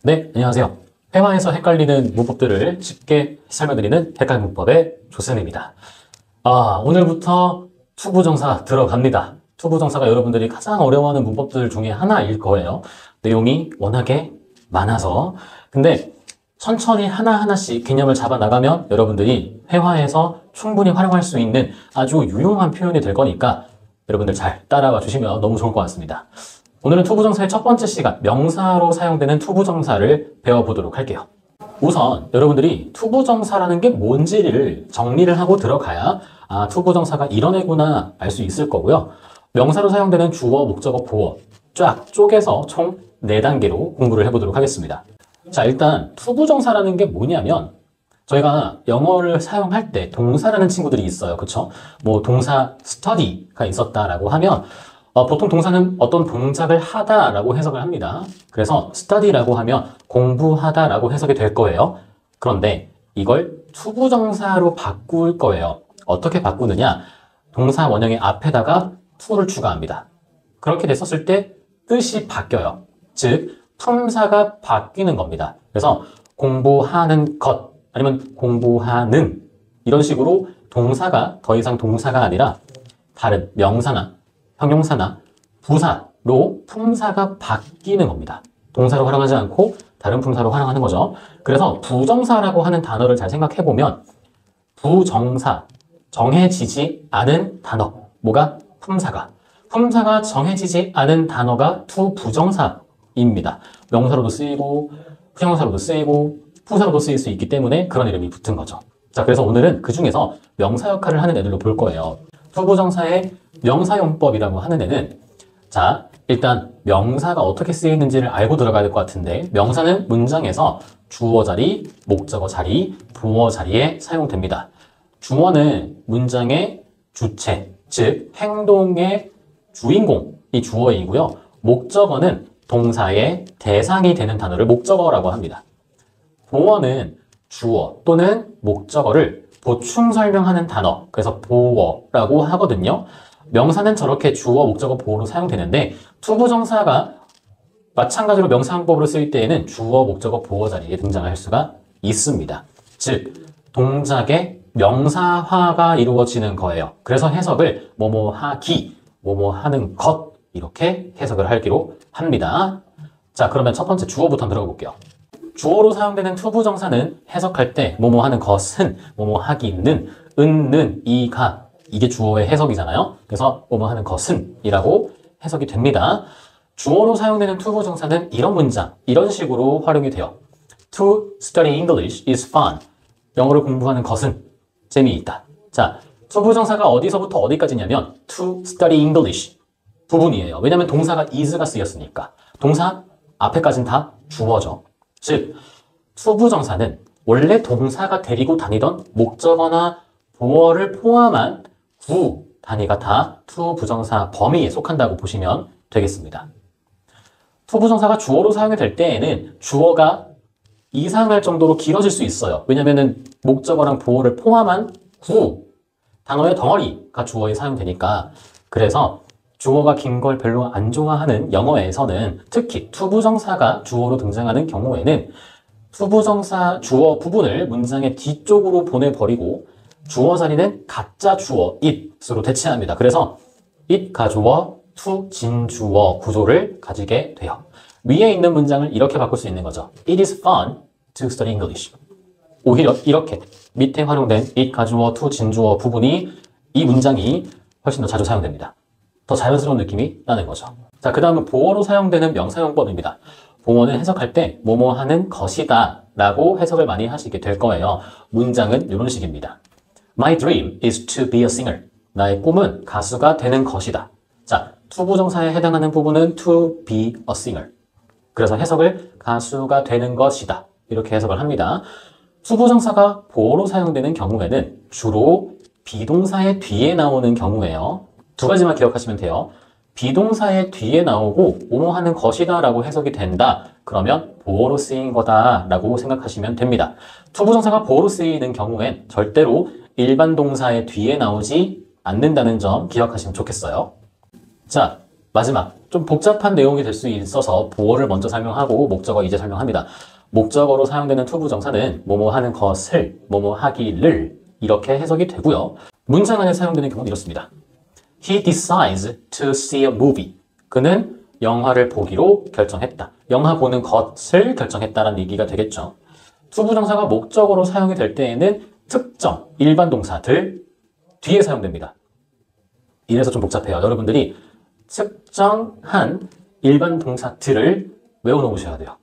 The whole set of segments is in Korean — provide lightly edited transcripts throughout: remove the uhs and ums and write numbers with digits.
네, 안녕하세요. 회화에서 헷갈리는 문법들을 쉽게 설명드리는 헷갈린 문법의 조쌤입니다. 오늘부터 투부정사 들어갑니다. 투부정사가 여러분들이 가장 어려워하는 문법들 중에 하나일 거예요. 내용이 워낙에 많아서. 근데 천천히 하나하나씩 개념을 잡아 나가면 여러분들이 회화에서 충분히 활용할 수 있는 아주 유용한 표현이 될 거니까 여러분들 잘 따라와 주시면 너무 좋을 것 같습니다. 오늘은 투부정사의 첫 번째 시간, 명사로 사용되는 투부정사를 배워보도록 할게요. 우선 여러분들이 투부정사라는 게 뭔지를 정리를 하고 들어가야 투부정사가 이런 애구나 알 수 있을 거고요. 명사로 사용되는 주어, 목적어, 보어 쫙 쪼개서 총 4단계로 공부를 해보도록 하겠습니다. 자, 일단 투부정사라는 게 뭐냐면 저희가 영어를 사용할 때 동사라는 친구들이 있어요. 그쵸? 뭐 동사 study가 있었다라고 하면 보통 동사는 어떤 동작을 하다라고 해석을 합니다. 그래서 study라고 하면 공부하다라고 해석이 될 거예요. 그런데 이걸 투부정사로 바꿀 거예요. 어떻게 바꾸느냐? 동사 원형의 앞에다가 to를 추가합니다. 그렇게 됐었을 때 뜻이 바뀌어요. 즉, 품사가 바뀌는 겁니다. 그래서 공부하는 것 아니면 공부하는 이런 식으로 동사가 더 이상 동사가 아니라 다른 명사나 형용사나 부사로 품사가 바뀌는 겁니다. 동사로 활용하지 않고 다른 품사로 활용하는 거죠. 그래서 부정사라고 하는 단어를 잘 생각해보면 부정사, 정해지지 않은 단어, 뭐가? 품사가 정해지지 않은 단어가 투부정사입니다. 명사로도 쓰이고 형용사로도 쓰이고 부사로도 쓰일 수 있기 때문에 그런 이름이 붙은 거죠. 자, 그래서 오늘은 그 중에서 명사 역할을 하는 애들로 볼 거예요. 투부정사의 명사용법이라고 하는 애는 자, 일단 명사가 어떻게 쓰이는지를 알고 들어가야 될 것 같은데 명사는 문장에서 주어 자리, 목적어 자리, 보어 자리에 사용됩니다. 주어는 문장의 주체, 즉 행동의 주인공이 주어이고요. 목적어는 동사의 대상이 되는 단어를 목적어라고 합니다. 보어는 주어 또는 목적어를 보충 설명하는 단어, 그래서 보어라고 하거든요. 명사는 저렇게 주어, 목적어, 보어로 사용되는데 투부정사가 마찬가지로 명사용법으로 쓰일 때에는 주어, 목적어, 보어 자리에 등장할 수가 있습니다. 즉, 동작의 명사화가 이루어지는 거예요. 그래서 해석을 뭐뭐 하기, 뭐뭐 하는 것 이렇게 해석을 하기로 합니다. 자, 그러면 첫 번째 주어부터 들어가 볼게요. 주어로 사용되는 투부정사는 해석할 때 뭐뭐 하는 것은, 뭐뭐 하기는, 는, 이가 이게 주어의 해석이잖아요. 그래서 뭐뭐 하는 것은 이라고 해석이 됩니다. 주어로 사용되는 투부정사는 이런 문장, 이런 식으로 활용이 돼요. To study English is fun. 영어를 공부하는 것은 재미있다. 자, 투부정사가 어디서부터 어디까지냐면 to study English 부분이에요. 왜냐하면 동사가 is가 쓰였으니까. 동사 앞에까지는 다 주어죠. 즉, 투부정사는 원래 동사가 데리고 다니던 목적어나 보어를 포함한 구 단위가 다 투부정사 범위에 속한다고 보시면 되겠습니다. 투부정사가 주어로 사용이 될 때에는 주어가 이상할 정도로 길어질 수 있어요. 왜냐면은 목적어랑 보어를 포함한 구 단어의 덩어리가 주어에 사용되니까. 그래서 주어가 긴 걸 별로 안 좋아하는 영어에서는 특히 투부정사가 주어로 등장하는 경우에는 투부정사 주어 부분을 문장의 뒤쪽으로 보내버리고 주어 자리는 가짜 주어 it으로 대체합니다. 그래서 it 가주어, to 진주어 구조를 가지게 돼요. 위에 있는 문장을 이렇게 바꿀 수 있는 거죠. It is fun to study English. 오히려 이렇게 밑에 활용된 it 가주어, to 진주어 부분이 이 문장이 훨씬 더 자주 사용됩니다. 더 자연스러운 느낌이 나는 거죠. 자, 그 다음은 보어로 사용되는 명사용법입니다. 보어는 해석할 때 뭐뭐 하는 것이다 라고 해석을 많이 하시게 될 거예요. 문장은 이런 식입니다. My dream is to be a singer. 나의 꿈은 가수가 되는 것이다. 자, 투부정사에 해당하는 부분은 to be a singer. 그래서 해석을 가수가 되는 것이다. 이렇게 해석을 합니다. 투부정사가 보어로 사용되는 경우에는 주로 비동사의 뒤에 나오는 경우예요. 두 가지만 기억하시면 돼요. 비동사의 뒤에 나오고 뭐뭐 하는 것이다 라고 해석이 된다. 그러면 보어로 쓰인 거다 라고 생각하시면 됩니다. 투부정사가 보어로 쓰이는 경우엔 절대로 일반 동사의 뒤에 나오지 않는다는 점 기억하시면 좋겠어요. 자, 마지막 좀 복잡한 내용이 될 수 있어서 보어를 먼저 설명하고 목적어 이제 설명합니다. 목적어로 사용되는 투부정사는 뭐뭐 하는 것을, 뭐뭐 하기를 이렇게 해석이 되고요. 문장 안에 사용되는 경우는 이렇습니다. He decides to see a movie. 그는 영화를 보기로 결정했다. 영화 보는 것을 결정했다라는 얘기가 되겠죠. 투부정사가 목적어로 사용이 될 때에는 특정, 일반 동사들 뒤에 사용됩니다. 이래서 좀 복잡해요. 여러분들이 특정한 일반 동사들을 외워놓으셔야 돼요.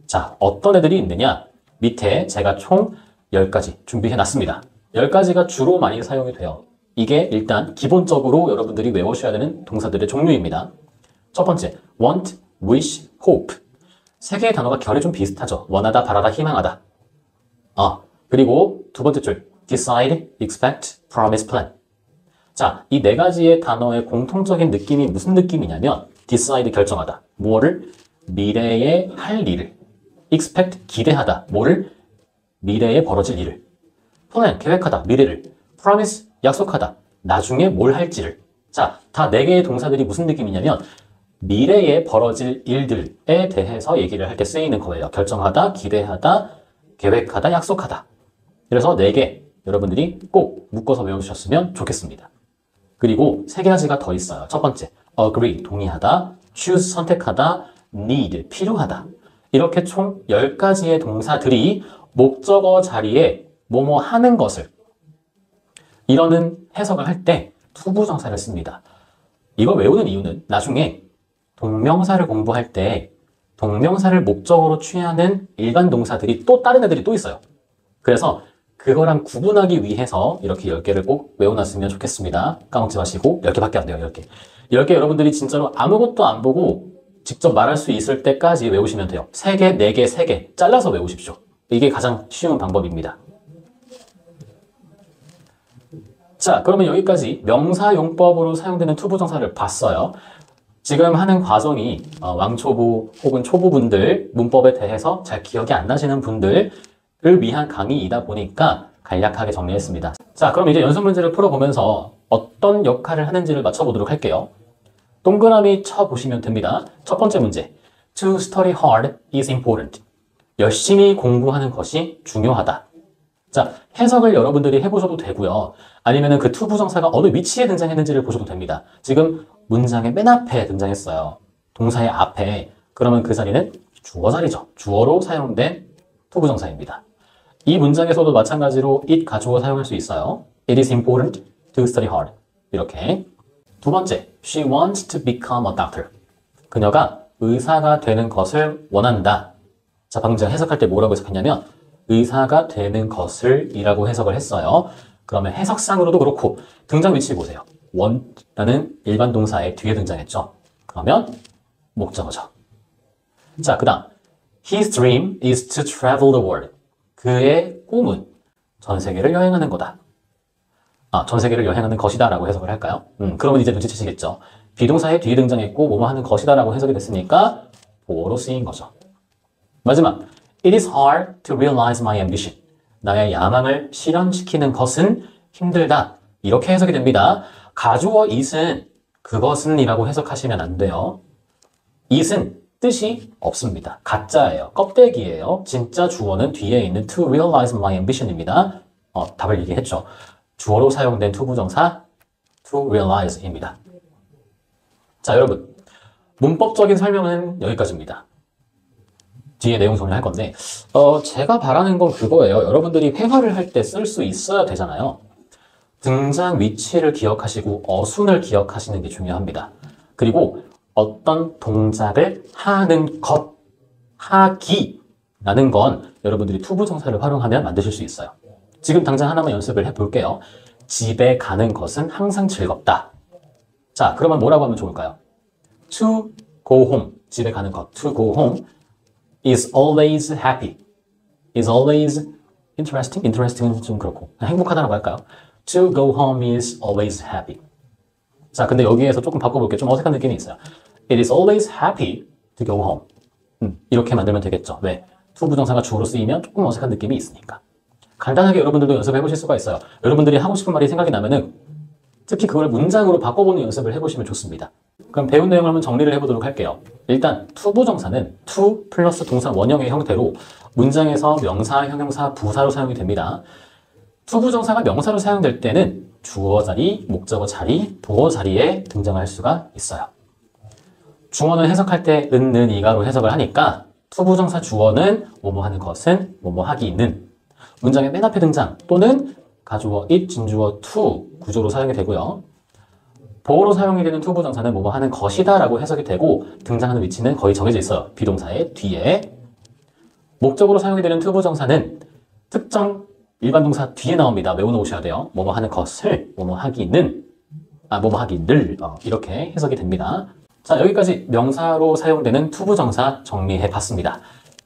자, 어떤 애들이 있느냐? 밑에 제가 총 10가지 준비해놨습니다. 10가지가 주로 많이 사용이 돼요. 이게 일단 기본적으로 여러분들이 외우셔야 되는 동사들의 종류입니다. 첫 번째, want, wish, hope. 세 개의 단어가 결이 좀 비슷하죠. 원하다, 바라다, 희망하다. 그리고 두 번째 줄, decide, expect, promise, plan. 자, 이 네 가지의 단어의 공통적인 느낌이 무슨 느낌이냐면 decide, 결정하다. 뭐를? 미래에 할 일을. expect, 기대하다. 뭐를? 미래에 벌어질 일을. plan, 계획하다. 미래를. promise, 약속하다. 나중에 뭘 할지를. 자, 다 네 개의 동사들이 무슨 느낌이냐면 미래에 벌어질 일들에 대해서 얘기를 할 때 쓰이는 거예요. 결정하다, 기대하다, 계획하다, 약속하다. 그래서 네 개 여러분들이 꼭 묶어서 외우셨으면 좋겠습니다. 그리고 세 가지가 더 있어요. 첫 번째, agree, 동의하다, choose, 선택하다, need, 필요하다. 이렇게 총 10가지의 동사들이 목적어 자리에 뭐뭐 하는 것을 이러는 해석을 할 때 투부정사를 씁니다. 이걸 외우는 이유는 나중에 동명사를 공부할 때 동명사를 목적으로 취하는 일반 동사들이 또 다른 애들이 또 있어요. 그래서 그거랑 구분하기 위해서 이렇게 10개를 꼭 외워놨으면 좋겠습니다. 까먹지 마시고 10개밖에 안 돼요. 10개. 10개 여러분들이 진짜로 아무것도 안 보고 직접 말할 수 있을 때까지 외우시면 돼요. 3개, 4개, 3개 잘라서 외우십시오. 이게 가장 쉬운 방법입니다. 자, 그러면 여기까지 명사용법으로 사용되는 투부정사를 봤어요. 지금 하는 과정이 왕초보 혹은 초보분들 문법에 대해서 잘 기억이 안 나시는 분들을 위한 강의이다 보니까 간략하게 정리했습니다. 자, 그럼 이제 연습 문제를 풀어보면서 어떤 역할을 하는지를 맞춰보도록 할게요. 동그라미 쳐보시면 됩니다. 첫 번째 문제. To study hard is important. 열심히 공부하는 것이 중요하다. 자, 해석을 여러분들이 해보셔도 되고요. 아니면은 그 투부정사가 어느 위치에 등장했는지를 보셔도 됩니다. 지금 문장의 맨 앞에 등장했어요. 동사의 앞에. 그러면 그 자리는 주어 자리죠. 주어로 사용된 투부정사입니다. 이 문장에서도 마찬가지로 it 가주어 사용할 수 있어요. It is important to study hard. 이렇게. 두 번째, she wants to become a doctor. 그녀가 의사가 되는 것을 원한다. 자, 방금 제가 해석할 때 뭐라고 해석했냐면 의사가 되는 것을 이라고 해석을 했어요. 그러면 해석상으로도 그렇고 등장 위치 보세요. want라는 일반 동사의 뒤에 등장했죠. 그러면 목적어죠. 자, 그 다음 His dream is to travel the world. 그의 꿈은 전 세계를 여행하는 거다. 전 세계를 여행하는 것이다 라고 해석을 할까요? 그러면 이제 눈치채시겠죠. 비동사의 뒤에 등장했고 뭐뭐 하는 것이다 라고 해석이 됐으니까 보어로 쓰인 거죠. 마지막, It is hard to realize my ambition. 나의 야망을 실현시키는 것은 힘들다. 이렇게 해석이 됩니다. 가주어 it은 그것은 이라고 해석하시면 안 돼요. it은 뜻이 없습니다. 가짜예요. 껍데기예요. 진짜 주어는 뒤에 있는 to realize my ambition입니다. 답을 얘기했죠. 주어로 사용된 투부정사 to realize입니다. 자, 여러분. 문법적인 설명은 여기까지입니다. 뒤에 내용 정리할 건데 제가 바라는 건 그거예요. 여러분들이 회화를 할 때 쓸 수 있어야 되잖아요. 등장 위치를 기억하시고 어순을 기억하시는 게 중요합니다. 그리고 어떤 동작을 하는 것, 하기라는 건 여러분들이 투부정사를 활용하면 만드실 수 있어요. 지금 당장 하나만 연습을 해볼게요. 집에 가는 것은 항상 즐겁다. 자, 그러면 뭐라고 하면 좋을까요? To go home, 집에 가는 것, to go home is always happy. is always interesting? interesting은 좀 그렇고 행복하다라고 할까요? To go home is always happy. 자, 근데 여기에서 조금 바꿔볼게요. 좀 어색한 느낌이 있어요. It is always happy to go home. 이렇게 만들면 되겠죠. 왜? 투부정사가 주어로 쓰이면 조금 어색한 느낌이 있으니까. 간단하게 여러분들도 연습해 보실 수가 있어요. 여러분들이 하고 싶은 말이 생각이 나면은 특히 그걸 문장으로 바꿔보는 연습을 해보시면 좋습니다. 그럼 배운 내용을 한번 정리를 해보도록 할게요. 일단 투부정사는 to 플러스 동사 원형의 형태로 문장에서 명사, 형용사, 부사로 사용이 됩니다. 투부정사가 명사로 사용될 때는 주어 자리, 목적어 자리, 보어 자리에 등장할 수가 있어요. 주어는 해석할 때 는, 이가로 해석을 하니까 투부정사 주어는 뭐뭐 하는 것은 뭐뭐 하기는 문장의 맨 앞에 등장 또는 가주어 it, 진주어 to 구조로 사용이 되고요. 보어로 사용이 되는 투부정사는 뭐뭐 하는 것이다 라고 해석이 되고 등장하는 위치는 거의 정해져 있어요. 비동사의 뒤에. 목적으로 사용이 되는 투부정사는 특정 일반 동사 뒤에 나옵니다. 외워놓으셔야 돼요. 뭐뭐 하는 것을, 뭐뭐 하기는, 뭐뭐 하기를 이렇게 해석이 됩니다. 자, 여기까지 명사로 사용되는 투부정사 정리해 봤습니다.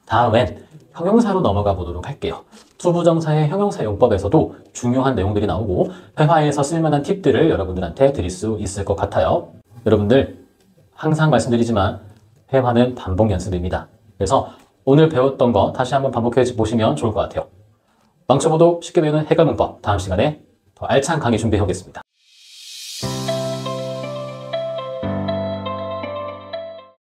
다음엔 형용사로 넘어가 보도록 할게요. 투부정사의 형용사 용법에서도 중요한 내용들이 나오고 회화에서 쓸만한 팁들을 여러분들한테 드릴 수 있을 것 같아요. 여러분들 항상 말씀드리지만 회화는 반복 연습입니다. 그래서 오늘 배웠던 거 다시 한번 반복해 보시면 좋을 것 같아요. 망쳐보도 쉽게 배우는 해결문법 다음 시간에 더 알찬 강의 준비해 오겠습니다.